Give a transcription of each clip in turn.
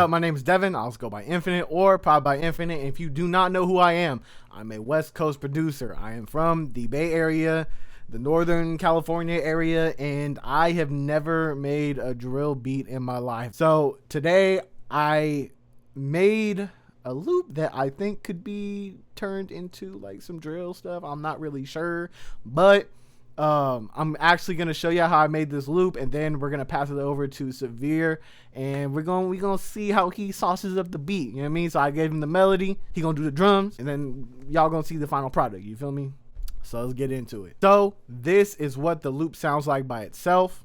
up? My name is Devin. I also go by Infinite or Proud by Infinite. And if you do not know who I am, I'm a West Coast producer. I am from the Bay Area, the Northern California area, and I have never made a drill beat in my life. So today I made a loop that I think could be turned into like some drill stuff. I'm not really sure, but I'm actually going to show you how I made this loop, and then we're going to pass it over to Severe, and we're going to see how he sauces up the beat. You know what I mean? So I gave him the melody, he going to do the drums, and then y'all going to see the final product. You feel me? So let's get into it. So this is what the loop sounds like by itself.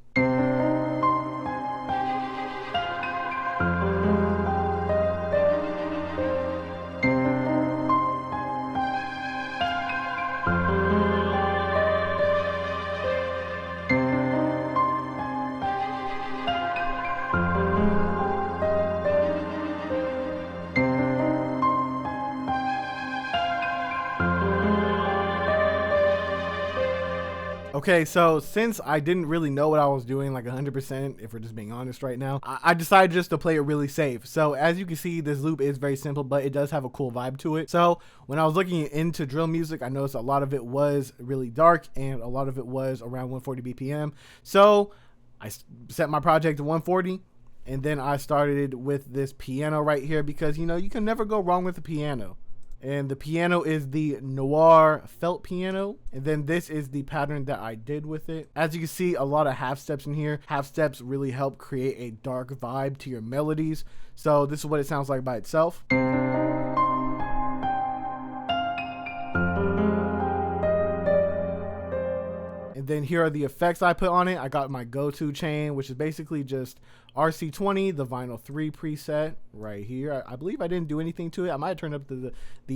Okay, so since I didn't really know what I was doing like 100%, if we're just being honest right now, I decided just to play it really safe. So as you can see, this loop is very simple, but it does have a cool vibe to it. So when I was looking into drill music, I noticed a lot of it was really dark and a lot of it was around 140 BPM. So I set my project to 140, and then I started with this piano right here because, you know, you can never go wrong with a piano. And the piano is the Noir felt piano. And then this is the pattern that I did with it. As you can see, a lot of half steps in here. Half steps really help create a dark vibe to your melodies. So this is what it sounds like by itself. And then here are the effects I put on it. I got my go-to chain, which is basically just RC20, the Vinyl 3 preset right here. I believe I didn't do anything to it. I might have turned up the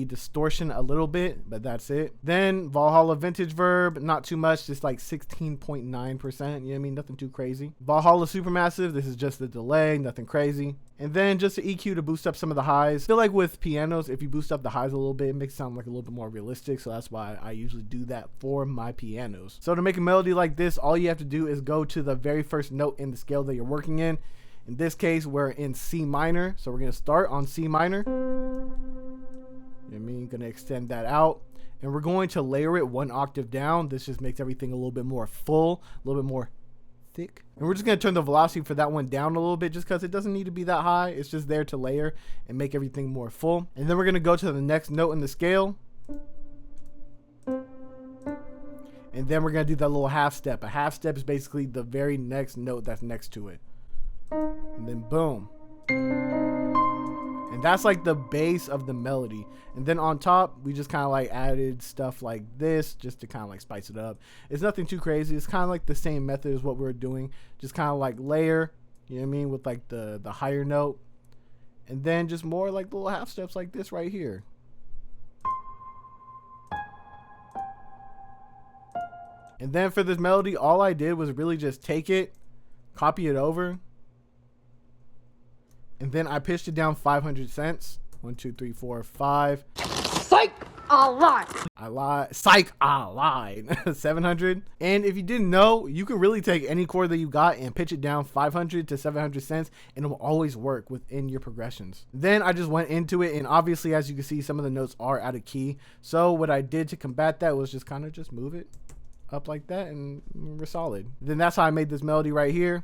distortion a little bit, but that's it. Then Valhalla Vintage Verb, not too much, just like 16.9%. You know what I mean? Nothing too crazy. Valhalla Supermassive, this is just the delay, nothing crazy. And then just an EQ to boost up some of the highs. I feel like with pianos, if you boost up the highs a little bit, it makes it sound like a little bit more realistic. So that's why I usually do that for my pianos. So to make a melody like this, all you have to do is go to the very first note in the scale that you're working in. In this case, we're in C minor. So we're going to start on C minor. You know what I mean? Going to extend that out. And we're going to layer it one octave down. This just makes everything a little bit more full, a little bit more thick. And we're just going to turn the velocity for that one down a little bit just because it doesn't need to be that high. It's just there to layer and make everything more full. And then we're going to go to the next note in the scale. And then we're going to do that little half step. A half step is basically the very next note that's next to it. And then boom. And that's like the base of the melody. And then on top, we just kind of like added stuff like this just to kind of like spice it up. It's nothing too crazy. It's kind of like the same method as what we're doing. Just kind of like layer, you know what I mean, with like the higher note. And then just more like little half steps like this right here. And then for this melody, all I did was really just take it, copy it over, and then I pitched it down 500 cents. 1, 2, 3, 4, 5. Psych! I lied. I lied. Psych! I lied. 700. And if you didn't know, you can really take any chord that you got and pitch it down 500 to 700 cents, and it will always work within your progressions. Then I just went into it, and obviously, as you can see, some of the notes are out of key. So what I did to combat that was just kind of just move it up like that, and we're solid. Then that's how I made this melody right here.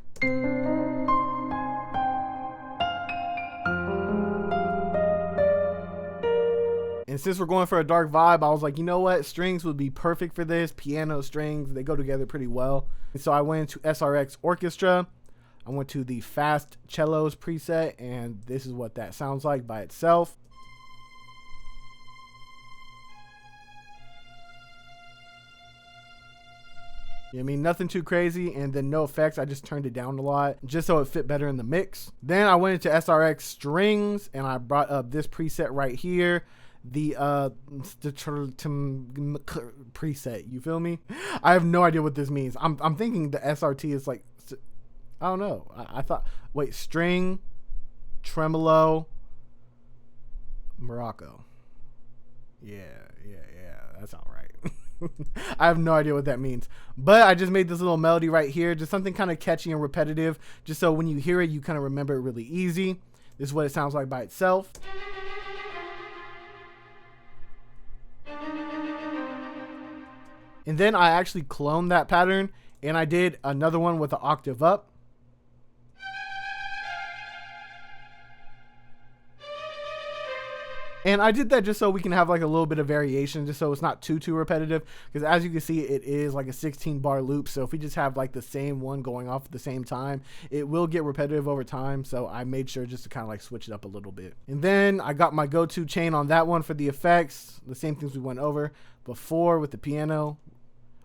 And since we're going for a dark vibe, I was like, you know what? Strings would be perfect for this. Piano, strings, they go together pretty well. And so I went into SRX Orchestra. I went to the Fast Cellos preset, and this is what that sounds like by itself. You know what I mean? Nothing too crazy, and then no effects. I just turned it down a lot just so it fit better in the mix. Then I went into SRX Strings, and I brought up this preset right here, the preset. You feel me? I have no idea what this means. I'm thinking the SRT is like, I don't know. I thought, wait, string, tremolo, Morocco. Yeah, that's all right. I have no idea what that means, but I just made this little melody right here, just something kind of catchy and repetitive, just so when you hear it, you kind of remember it really easy. This is what it sounds like by itself. And then I actually cloned that pattern and I did another one with an octave up. And I did that just so we can have like a little bit of variation, just so it's not too repetitive. Because as you can see, it is like a 16 bar loop. So if we just have like the same one going off at the same time, it will get repetitive over time. So I made sure just to kind of like switch it up a little bit. And then I got my go-to chain on that one for the effects. The same things we went over before with the piano.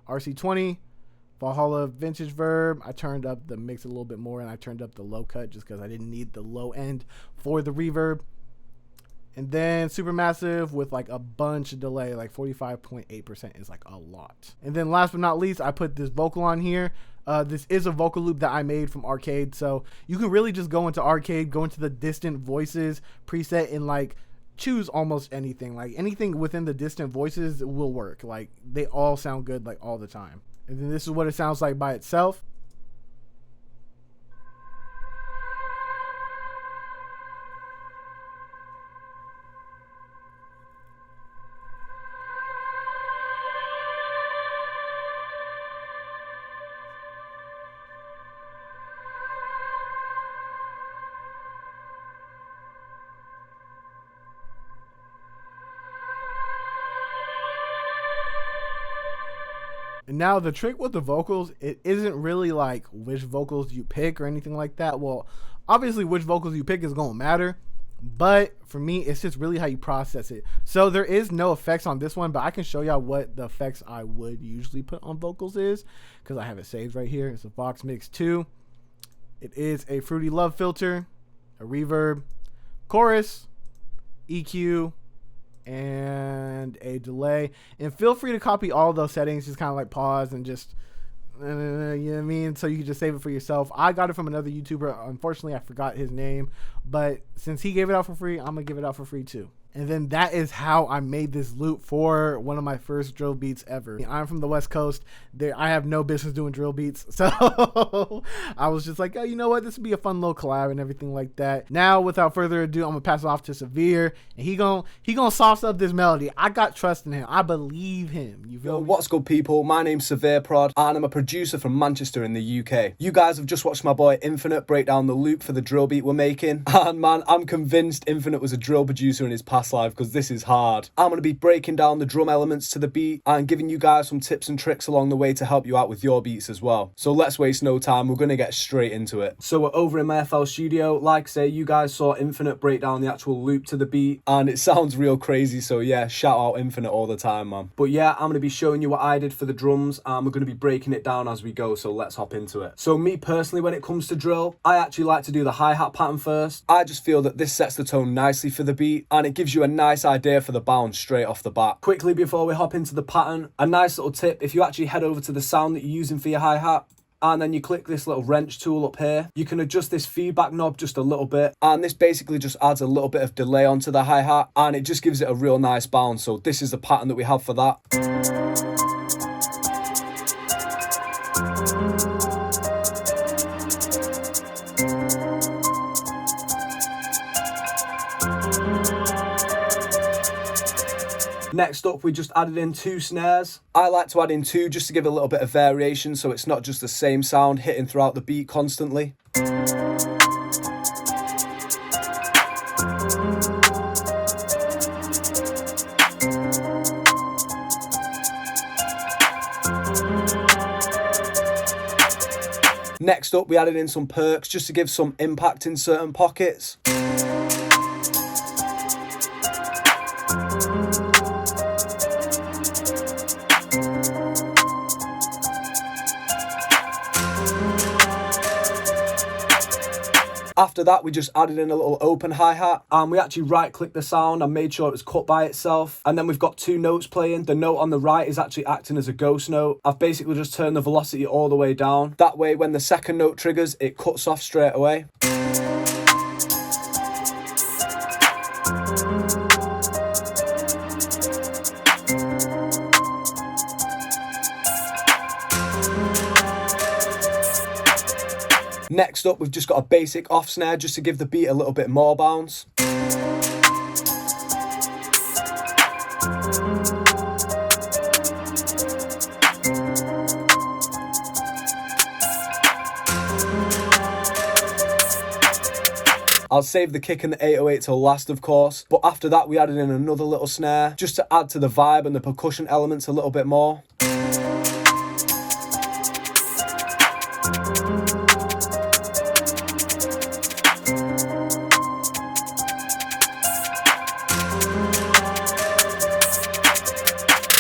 RC20, Valhalla Vintage Verb. I turned up the mix a little bit more and I turned up the low cut just because I didn't need the low end for the reverb. And then Supermassive with like a bunch of delay, like 45.8% is like a lot. And then last but not least, I put this vocal on here. This is a vocal loop that I made from Arcade. So you can really just go into Arcade, go into the distant voices preset and like choose almost anything. Like anything within the distant voices will work. Like they all sound good like all the time. And then this is what it sounds like by itself. And now the trick with the vocals, it isn't really like which vocals you pick or anything like that. Well, obviously which vocals you pick is going to matter, but for me, it's just really how you process it. So there is no effects on this one, but I can show y'all what the effects I would usually put on vocals is, because I have it saved right here. It's a Vox Mix 2. It is a Fruity Love filter, a reverb, chorus, EQ, and a delay. And feel free to copy all those settings, just kind of like pause and just you know what I mean, so you can just save it for yourself. I got it from another YouTuber. Unfortunately I forgot his name, but since he gave it out for free, I'm gonna give it out for free too. And then that is how I made this loop for one of my first drill beats ever. I'm from the West Coast. I have no business doing drill beats. So I was just like, oh, you know what? This would be a fun little collab and everything like that. Now, without further ado, I'm going to pass it off to Severe. And he gonna sauce up this melody. I got trust in him. I believe him. You feel me? What's good, people? My name's Severe Prod, and I'm a producer from Manchester in the UK. You guys have just watched my boy Infinite break down the loop for the drill beat we're making. And man, I'm convinced Infinite was a drill producer in his past life, because this is hard. I'm going to be breaking down the drum elements to the beat and giving you guys some tips and tricks along the way to help you out with your beats as well. So let's waste no time, we're going to get straight into it. So we're over in my FL studio. Like I say, you guys saw Infinite break down the actual loop to the beat, and it sounds real crazy, so yeah, shout out Infinite all the time, man. But yeah, I'm going to be showing you what I did for the drums, and we're going to be breaking it down as we go, so let's hop into it. So me personally, when it comes to drill, I actually like to do the hi-hat pattern first. I just feel that this sets the tone nicely for the beat, and it gives you a nice idea for the bounce straight off the bat. Quickly before we hop into the pattern, a nice little tip: if you actually head over to the sound that you're using for your hi-hat, and then you click this little wrench tool up here, you can adjust this feedback knob just a little bit, and this basically just adds a little bit of delay onto the hi-hat, and it just gives it a real nice bounce. So this is the pattern that we have for that. Next up, we just added in 2 snares. I like to add in 2 just to give a little bit of variation, so it's not just the same sound hitting throughout the beat constantly. Next up, we added in some perks just to give some impact in certain pockets. After that, we just added in a little open hi-hat, and we actually right-clicked the sound and made sure it was cut by itself. And then we've got 2 notes playing. The note on the right is actually acting as a ghost note. I've basically just turned the velocity all the way down. That way, when the second note triggers, it cuts off straight away. Next up, we've just got a basic off snare just to give the beat a little bit more bounce. I'll save the kick and the 808 till last, of course, but after that we added in another little snare just to add to the vibe and the percussion elements a little bit more.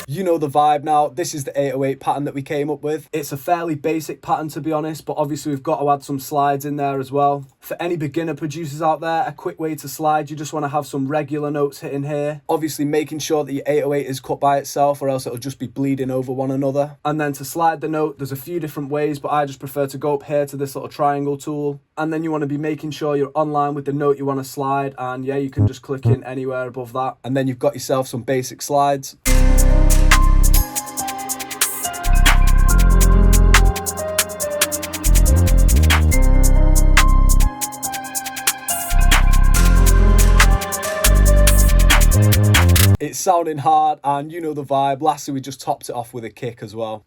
You know the vibe now. This is the 808 pattern that we came up with. It's a fairly basic pattern, to be honest, but obviously we've got to add some slides in there as well. For any beginner producers out there, a quick way to slide, you just want to have some regular notes hitting here. Obviously making sure that your 808 is cut by itself, or else it'll just be bleeding over one another. And then to slide the note, there's a few different ways, but I just prefer to go up here to this little triangle tool. And then you want to be making sure you're on line with the note you want to slide. And yeah, you can just click in anywhere above that. And then you've got yourself some basic slides. It's sounding hard, and you know the vibe. Lastly, we just topped it off with a kick as well.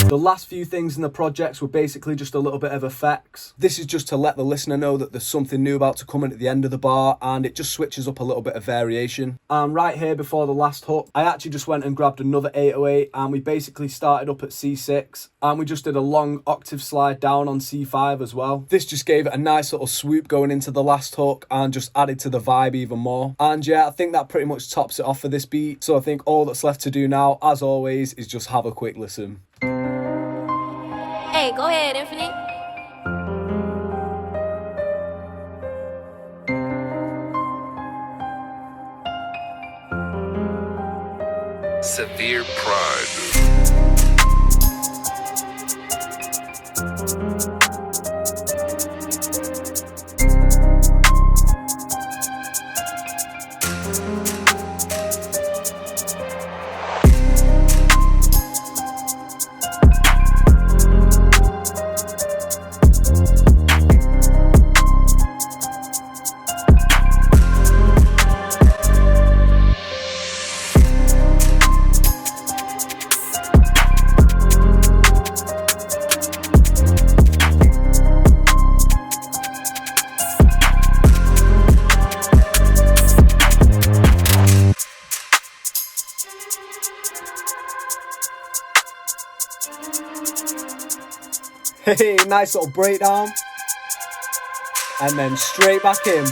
The last few things in the projects were basically just a little bit of effects. This is just to let the listener know that there's something new about to come in at the end of the bar, and it just switches up a little bit of variation. And right here before the last hook, I actually just went and grabbed another 808, and we basically started up at C6, and we just did a long octave slide down on C5 as well. This just gave it a nice little swoop going into the last hook and just added to the vibe even more. And yeah, I think that pretty much tops it off for this beat. So I think all that's left to do now, as always, is just have a quick listen. Hey, go ahead, Infinite. Severe pride. Hey, nice little breakdown. And then straight back in.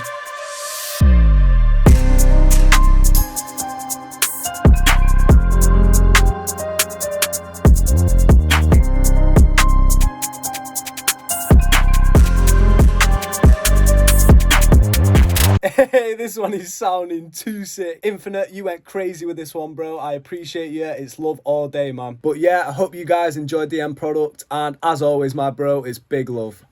Hey, this one is sounding too sick. Infinite, you went crazy with this one, bro. I appreciate you. It's love all day, man. But yeah, I hope you guys enjoyed the end product. And as always, my bro, it's big love.